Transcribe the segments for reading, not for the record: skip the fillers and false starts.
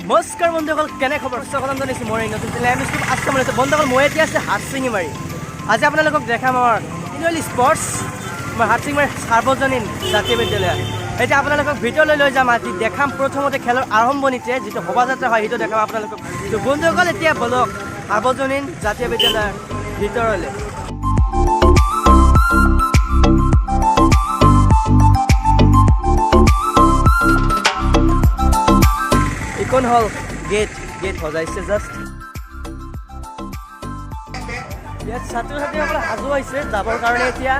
নমস্কাৰ বন্ধুসকল, কেনে খবৰ? স্বাগতম জনাইছোঁ মোৰ এই নতুন চেনেল বন্ধুসকল। মই এতিয়া আছে হাটচিঙিমাৰী। আজি আপোনালোকক দেখাম আমাৰ এনুৱেল স্পৰ্টছ আমাৰ হাটচিঙিমাৰী সাৰ্বজনীন জাতীয় বিদ্যালয়। এতিয়া আপোনালোকক ভিতৰলৈ লৈ যাম। আজি দেখাম প্ৰথমতে খেলৰ আৰম্ভণিতে যিটো শোভাযাত্ৰা হয় সেইটো দেখাম আপোনালোকক। তো বন্ধুসকল এতিয়া বলক সাৰ্বজনীন জাতীয় বিদ্যালয়ৰ ভিতৰলৈ। এইখন হ'ল গেট সজাইছে জাষ্ট। ইয়াত ছাত্ৰ ছাত্ৰীসকলে সাজু হৈছে যাবৰ কাৰণে। এতিয়া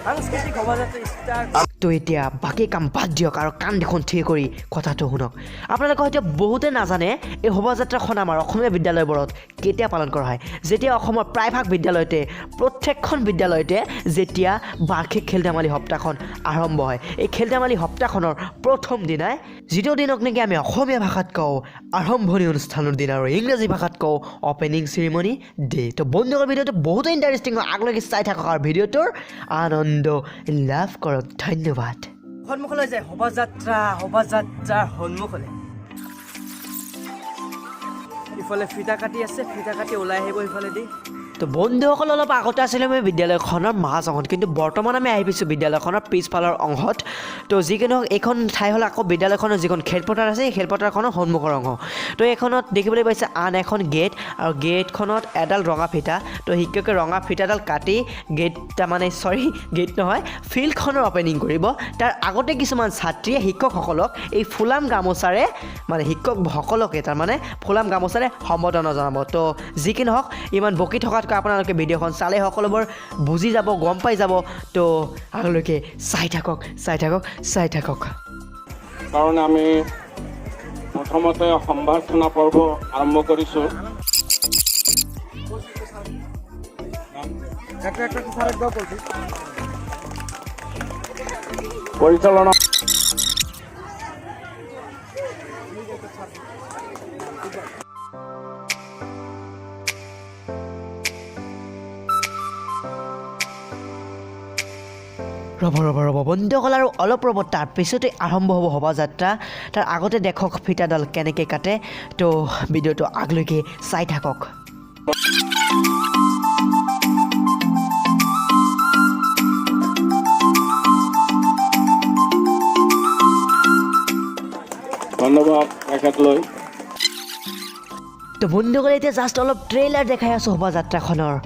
সাংস্কৃতিক শোভাযাত্ৰা ষ্টাৰ্ট। তো এতিয়া বাকী কাম বাদ দিয়ক আৰু কাণ দেখোন ঠিক কৰি কথাটো শুনক। আপোনালোকে হয়তো বহুতে নাজানে এই শোভাযাত্ৰাখন আমাৰ অসমীয়া বিদ্যালয়বোৰত কেতিয়া পালন কৰা হয়। যেতিয়া অসমৰ প্ৰায়ভাগ বিদ্যালয়তে প্ৰত্যেকখন বিদ্যালয়তে যেতিয়া বাৰ্ষিক খেল ধেমালি সপ্তাহখন আৰম্ভ হয়, এই খেল ধেমালি সপ্তাহখনৰ প্ৰথম দিনাই যিটো দিনক নেকি আমি অসমীয়া ভাষাত কওঁ আৰম্ভণি অনুষ্ঠানৰ দিন আৰু ইংৰাজী ভাষাত কওঁ অপেনিং চেৰিমনি ডে। তো বন্ধুসকল ভিডিঅ'টো বহুতেই ইণ্টাৰেষ্টিং হয়, আগলৈকে চাই থাকক আৰু ভিডিঅ'টোৰ আনন্দ লাভ কৰক। ধন্যবাদ। সন্মুখলৈ যায় শোভাযাত্ৰাৰ সন্মুখলৈ। ইফালে ফিটা কাটি আছে, ফিটা কাটি ওলাই আহিব ইফালেদি। তো বন্ধুসকল অলপ আগতে আছিলে আমি বিদ্যালয়খনৰ মাজ অংশত, কিন্তু বৰ্তমান আমি আহি পাইছোঁ বিদ্যালয়খনৰ পিছফালৰ অংশত। তো যিকোনো এইখন ঠাই হ'ল আকৌ বিদ্যালয়খনৰ যিখন খেলপথাৰ আছে সেই খেলপথাৰখনৰ সন্মুখৰ অংশ। তো এইখনত দেখিবলৈ পাইছে আন এখন গেট আৰু গেটখনত এডাল ৰঙা ফিটা। তো শিক্ষকে ৰঙা ফিটাডাল কাটি গেট নহয় ফিল্ডখনৰ অপেনিং কৰিব। তাৰ আগতে কিছুমান ছাত্ৰীয়ে শিক্ষকসকলক এই ফুলাম গামোচাৰে শিক্ষকসকলকে ফুলাম গামোচাৰে সম্বোধনা জনাব। তো যি কি নহওক ইমান বকি থকাত আপোনালোকে ভিডিঅ'খন চালে সকলোবোৰ বুজি যাব, গম পাই যাব। তো আগলৈকে চাই থাকক। কাৰণ আমি প্ৰথমতে সম্ভাষণা পৰ্ব আৰম্ভ কৰিছোঁ। পৰিচালনা ৰ'ব বন্ধুসকল আৰু অলপ ৰ'ব, তাৰ পিছতে আৰম্ভ হ'ব শোভাযাত্ৰা। তাৰ আগতে দেখক ফিটাডাল কেনেকৈ কাটে। তো ভিডিঅ'টো আগলৈকে চাই থাকক। ধন্যবাদ তেখেতলৈ। তো বন্ধুসকলে এতিয়া জাষ্ট অলপ ট্ৰেইলাৰ দেখাই আছোঁ শোভাযাত্ৰাখনৰ।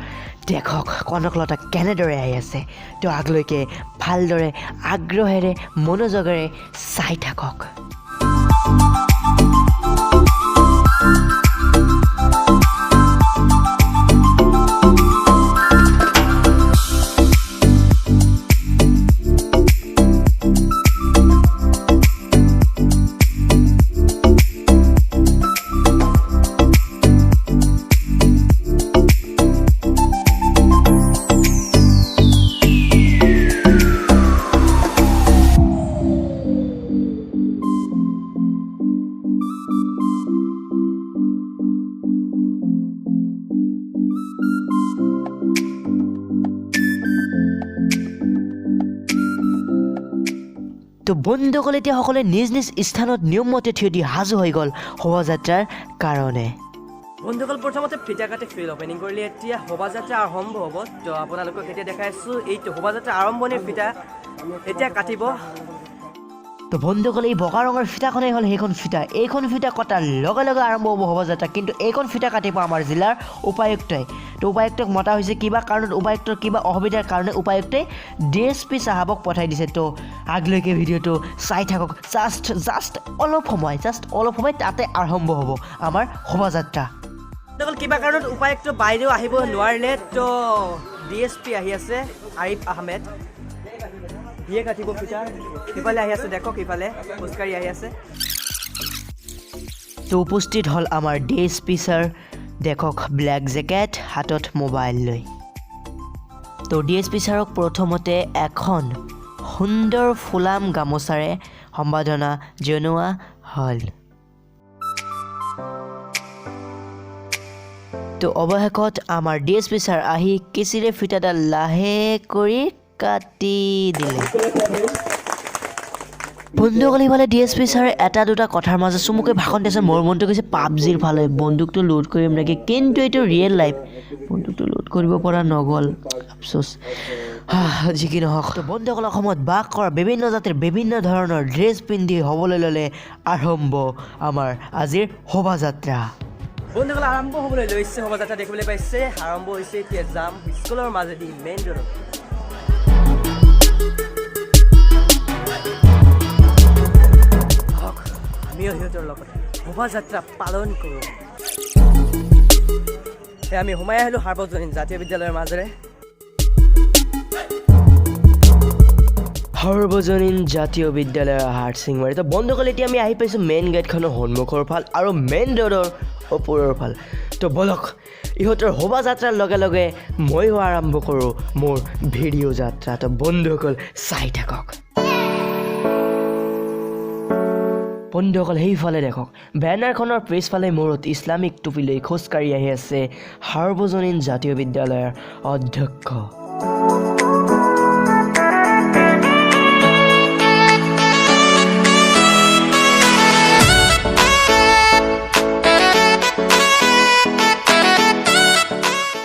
দেখক কনকলতা কেনেদৰে আহি আছে। তো আগলৈকে ভালদৰে আগ্ৰহেৰে মনোযোগেৰে চাই থাকক। তো বন্ধুসকল এতিয়া সকলোৱে নিজ নিজ স্থানত নিয়মমতে থিয় দি সাজু হৈ গ'ল শোভাযাত্ৰাৰ কাৰণে। বন্ধুসকল প্ৰথমতে ফিটা কাটি ফিল্ড অপেনিং কৰিলে। এতিয়া শোভাযাত্ৰা আৰম্ভ হ'ব। তো আপোনালোকক এতিয়া দেখাই আছোঁ এইটো শোভাযাত্ৰা আৰম্ভণিৰ ফিটা এতিয়া কাটিব। তো বন্ধুসকল এই বগা ৰঙৰ ফিটাখনেই হ'ল সেইখন ফিটা। এইখন ফিটা কটাৰ লগে লগে আৰম্ভ হ'ব শোভাযাত্ৰা। কিন্তু এইখন ফিটা কাটিব আমাৰ জিলাৰ উপায়ুক্তই। তো উপায়ুক্তক মতা হৈছে কিবা কাৰণত, উপায়ুক্তৰ কিবা অসুবিধাৰ কাৰণে উপায়ুক্তই DSP চাহাবক পঠাই দিছে। তো আগলৈকে ভিডিঅ'টো চাই থাকক। জাষ্ট অলপ সময় তাতে আৰম্ভ হ'ব আমাৰ শোভাযাত্ৰা। কিবা কাৰণত উপায়ুক্ত বাইদেউ আহিব নোৱাৰিলে। তো DSP আহি আছে আৰিফ আহমেদ, সিয়ে কাটিব ফিটা। সিফালে আহি আছে, দেখক সিফালে খোজকাঢ়ি আহি আছে। তো উপস্থিত হ'ল আমাৰ DSP ছাৰ। দেখক ব্লেক জেকেট, হাতত মোবাইল লৈ। তো DSP ছাৰক প্ৰথমতে এখন সুন্দৰ ফুলাম গামোচাৰে সম্বোধনা জনোৱা হ'ল। তো অৱশেষত আমাৰ DSP ছাৰ আহি কেঁচিৰে ফিটাডাল লাহে কৰি কাটি দিলে। বন্ধুসকল ইফালে ডিএছপি ছাৰে এটা দুটা কথাৰ মাজত চমুকৈ ভাষণ দিছে মোৰ মনটো কৈছে পাবজিৰ ফালে বন্দুকটো লোড কৰিম নেকি কিন্তু এইটো ৰিয়েল লাইফ বন্দুকটো লোড কৰিব পৰা নগ'ল আফচোচ যি কি নহওক বন্ধুসকল অসমত বাস কৰা বিভিন্ন জাতিৰ বিভিন্ন ধৰণৰ ড্ৰেছ পিন্ধি হ'বলৈ ল'লে আৰম্ভ আমাৰ আজিৰ শোভাযাত্ৰা বন্ধুসকল আৰম্ভ হ'বলৈ লৈছে শোভাযাত্ৰা দেখিবলৈ পাইছে আৰম্ভ হৈছে এতিয়া যাম স্কুলৰ মাজেদি মেইন ৰোডত আমিও সিহঁতৰ লগত শোভাযাত্ৰা পালন কৰোঁ আমি সোমাই আহিলোঁ সাৰ্বজনীন জাতীয় বিদ্যালয়ৰ মাজেৰে সাৰ্বজনীন জাতীয় বিদ্যালয় হাটচিংমাৰী তো বন্ধুসকল এতিয়া আমি আহি পাইছোঁ মেইন গেটখনৰ সন্মুখৰ ফাল আৰু মেইন ৰোডৰ ওপৰৰ ফাল তো বলক ইহঁতৰ শোভাযাত্ৰাৰ লগে লগে ময়ো আৰম্ভ কৰোঁ মোৰ ভিডিঅ' যাত্ৰা তো বন্ধুসকল চাই থাকক বন্ধুসকল সেইফালে দেখক বেনাৰখনৰ পিছফালে মূৰত ইছলামিক টুপি লৈ খোজকাঢ়ি আহি আছে সাৰ্বজনীন জাতীয় বিদ্যালয়ৰ অধ্যক্ষ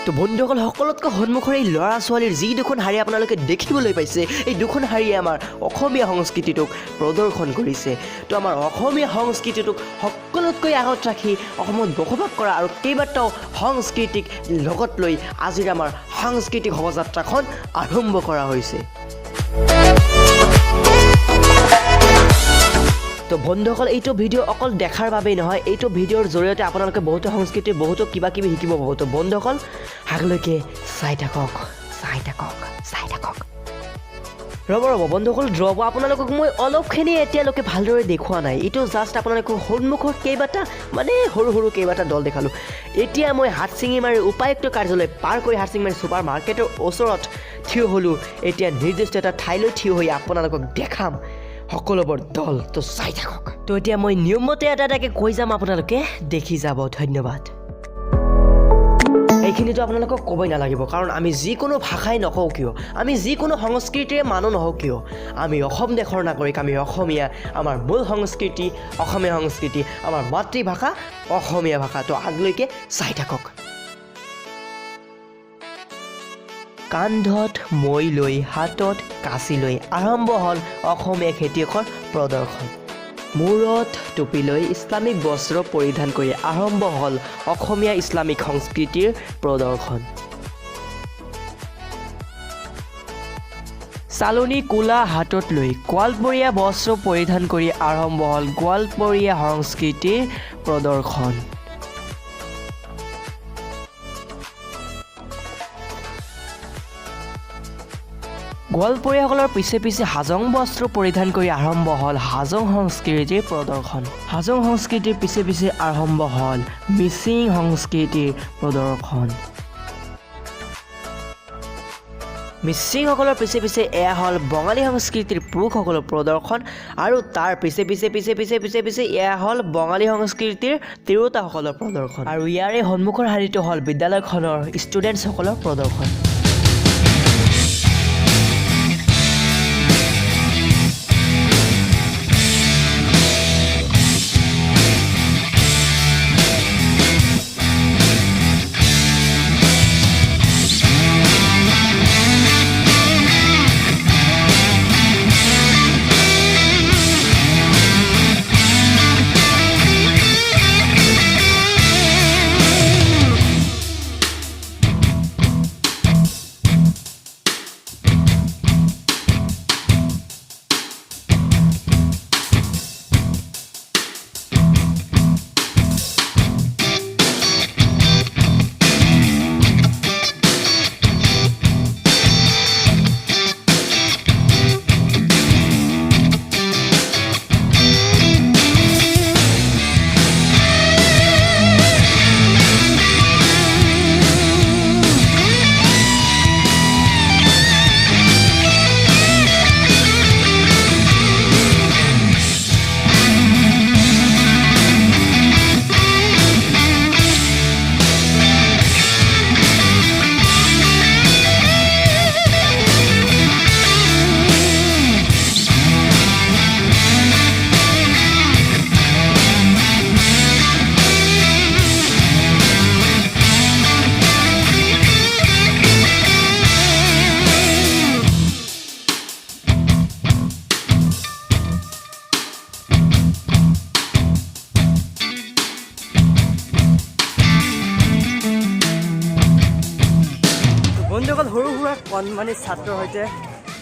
তো বন্ধুসকল সকলোতকৈ সন্মুখৰ এই ল'ৰা ছোৱালীৰ যি দুখন শাৰী আপোনালোকে দেখিবলৈ পাইছে এই দুখন শাৰীয়ে আমাৰ অসমীয়া সংস্কৃতিটোক প্ৰদৰ্শন কৰিছে তো আমাৰ অসমীয়া সংস্কৃতিটোক সকলোতকৈ আগত ৰাখি অসমত বসবাস কৰা আৰু কেইবাটাও সংস্কৃতিক লগত লৈ আজিৰ আমাৰ সাংস্কৃতিক শোভাযাত্ৰাখন আৰম্ভ কৰা হৈছে তো বন্ধুসকল এইটো ভিডিঅ' অকল দেখাৰ বাবেই নহয় এইটো ভিডিঅ'ৰ জৰিয়তে আপোনালোকে বহুতো সংস্কৃতিৰ বহুতো কিবা কিবি শিকিব পাব তো বন্ধুসকল আগলৈকে চাই থাকক ৰ'ব বন্ধুসকল ৰ'ব আপোনালোকক মই অলপখিনি এতিয়ালৈকে ভালদৰে দেখুওৱা নাই এইটো জাষ্ট আপোনালোকক সন্মুখৰ কেইবাটা মানে সৰু কেইবাটা দল দেখালোঁ এতিয়া মই হাটচিঙিমাৰী উপায়ুক্ত কাৰ্যালয় পাৰ কৰি হাটচিঙিমাৰী ছুপাৰ মাৰ্কেটৰ ওচৰত থিয় হ'লোঁ এতিয়া নিৰ্দিষ্ট এটা ঠাইলৈ থিয় হৈ আপোনালোকক দেখাম সকলোবোৰ দল তো চাই থাকক তো এতিয়া মই নিয়মমতে এটাকে কৈ যাম আপোনালোকে দেখি যাব ধন্যবাদ এইখিনিতো আপোনালোকক ক'বই নালাগিব কাৰণ আমি যিকোনো ভাষাই নকওঁ কিয় আমি যিকোনো সংস্কৃতিৰে মানুহ নহওঁ কিয় আমি অসম দেশৰ নাগৰিক আমি অসমীয়া আমাৰ মূল সংস্কৃতি অসমীয়া সংস্কৃতি আমাৰ মাতৃভাষা অসমীয়া ভাষা তো আগলৈকে চাই থাকক কান্ধত মই লৈ হাতত কাঁচি লৈ আৰম্ভ হ'ল অসমীয়া খেতিয়কৰ প্ৰদৰ্শন মূৰত টুপি লৈ ইছলামিক বস্ত্ৰ পৰিধান কৰি আৰম্ভ হ'ল অসমীয়া ইছলামিক সংস্কৃতিৰ প্ৰদৰ্শন চালনী কোলা হাতত লৈ গোৱালপৰীয়া বস্ত্ৰ পৰিধান কৰি আৰম্ভ হ'ল গোৱালপৰীয়া সংস্কৃতিৰ প্ৰদৰ্শন গোৱালপৰীয়াসকলৰ পিছে হাজং বস্ত্ৰ পৰিধান কৰি আৰম্ভ হ'ল হাজং সংস্কৃতিৰ প্ৰদৰ্শন হাজং সংস্কৃতিৰ পিছে আৰম্ভ হ'ল মিচিং সংস্কৃতিৰ প্ৰদৰ্শন মিচিংসকলৰ পিছে এয়া হ'ল বঙালী সংস্কৃতিৰ পুৰুষসকলৰ প্ৰদৰ্শন আৰু তাৰ পিছে এয়া হ'ল বঙালী সংস্কৃতিৰ তিৰোতাসকলৰ প্ৰদৰ্শন আৰু ইয়াৰে সন্মুখৰ শাৰীটো হ'ল বিদ্যালয়খনৰ ষ্টুডেণ্টছসকলৰ প্ৰদৰ্শন বন্ধুসকল সৰু সুৰা কণমানি ছাত্ৰৰ সৈতে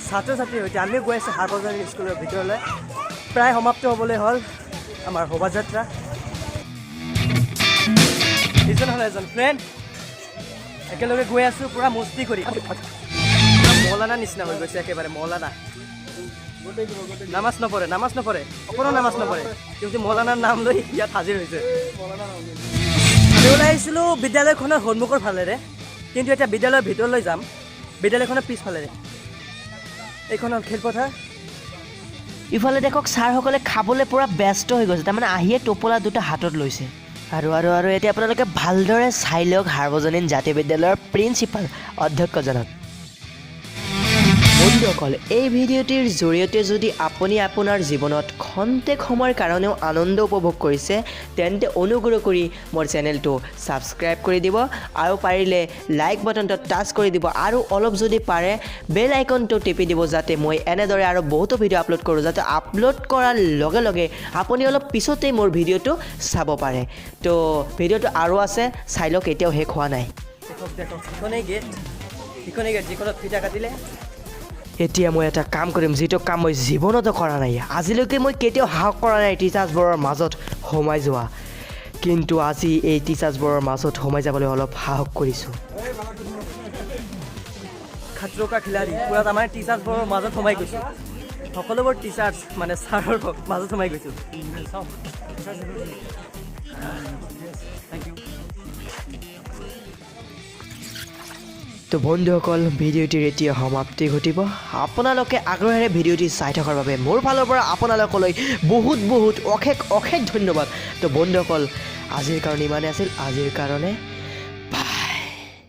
ছাত্ৰ ছাত্ৰীৰ সৈতে আমি গৈ আছোঁ সাৰ্বজনীন স্কুলৰ ভিতৰলৈ প্ৰায় সমাপ্ত হ'বলৈ হ'ল আমাৰ শোভাযাত্ৰা ইজন হ'ল এজন ফ্ৰেণ্ড একেলগে গৈ আছোঁ পূৰা মস্তি কৰি মৌলানা নিচিনা হৈ গৈছে একেবাৰে মৌলানা নামাজ নপঢ়ে অকণো নামাজ নপঢ়ে কিন্তু মৌলানাৰ নাম লৈ ইয়াত হাজিৰ হৈছে আমি ওলাই আহিছিলোঁ বিদ্যালয়খনৰ সন্মুখৰ ফালেৰে কিন্তু এতিয়া বিদ্যালয়ৰ ভিতৰলৈ যাম বিদ্যালয়খনৰ পিছফালেৰে এইখন হ'ল খেলপথাৰ ইফালে দেখক ছাৰসকলে খাবলৈ পূৰা ব্যস্ত হৈ গৈছে তাৰমানে আহিয়ে টোপোলা দুটা হাতত লৈছে আৰু এতিয়া আপোনালোকে ভালদৰে চাই লওক সাৰ্বজনীন জাতীয় বিদ্যালয়ৰ প্ৰিন্সিপাল অধ্যক্ষজনক বন্ধুসকল এই ভিডিঅ'টিৰ জৰিয়তে যদি আপুনি আপোনাৰ জীৱনত খন্তেক সময়ৰ কাৰণেও আনন্দ উপভোগ কৰিছে তেন্তে অনুগ্ৰহ কৰি মোৰ চেনেলটো ছাবস্ক্ৰাইব কৰি দিব আৰু পাৰিলে লাইক বাটনটো টাচ কৰি দিব আৰু অলপ যদি পাৰে বেল আইকনটো টিপি দিব যাতে মই এনেদৰে আৰু বহুতো ভিডিঅ' আপলোড কৰোঁ যাতে আপলোড কৰাৰ লগে লগে আপুনি অলপ পিছতেই মোৰ ভিডিঅ'টো চাব পাৰে তো ভিডিঅ'টো আৰু আছে চাই লওক এতিয়াও শেষ হোৱা নাই দেখক ইখনেই গেট যিখনত ফিটা কাটিলে এতিয়া মই এটা কাম কৰিম যিটো কাম মই জীৱনতো কৰা নাই আজিলৈকে মই কেতিয়াও সাহস কৰা নাই টিচাৰ্ছবোৰৰ মাজত সোমাই যোৱা কিন্তু আজি এই টিচাৰ্ছবোৰৰ মাজত সোমাই যাবলৈ অলপ সাহস কৰিছোঁ খাতৰকা খিলাড়ী পূৰা আমাৰ টিচাৰ্ছবোৰৰ মাজত সোমাই গৈছোঁ সকলোবোৰ টিচাৰ্ছ মানে ছাৰৰ মাজত সোমাই গৈছোঁ তো বন্ধুসকল ভিডিঅ'টিৰ এতিয়া সমাপ্তি ঘটিব আপোনালোকে আগ্ৰহেৰে ভিডিঅ'টি চাই থকাৰ বাবে মোৰ ফালৰ পৰা আপোনালোকলৈ বহুত অশেষ ধন্যবাদ তো বন্ধুসকল আজিৰ কাৰণে ইমানেই আছিল আজিৰ কাৰণে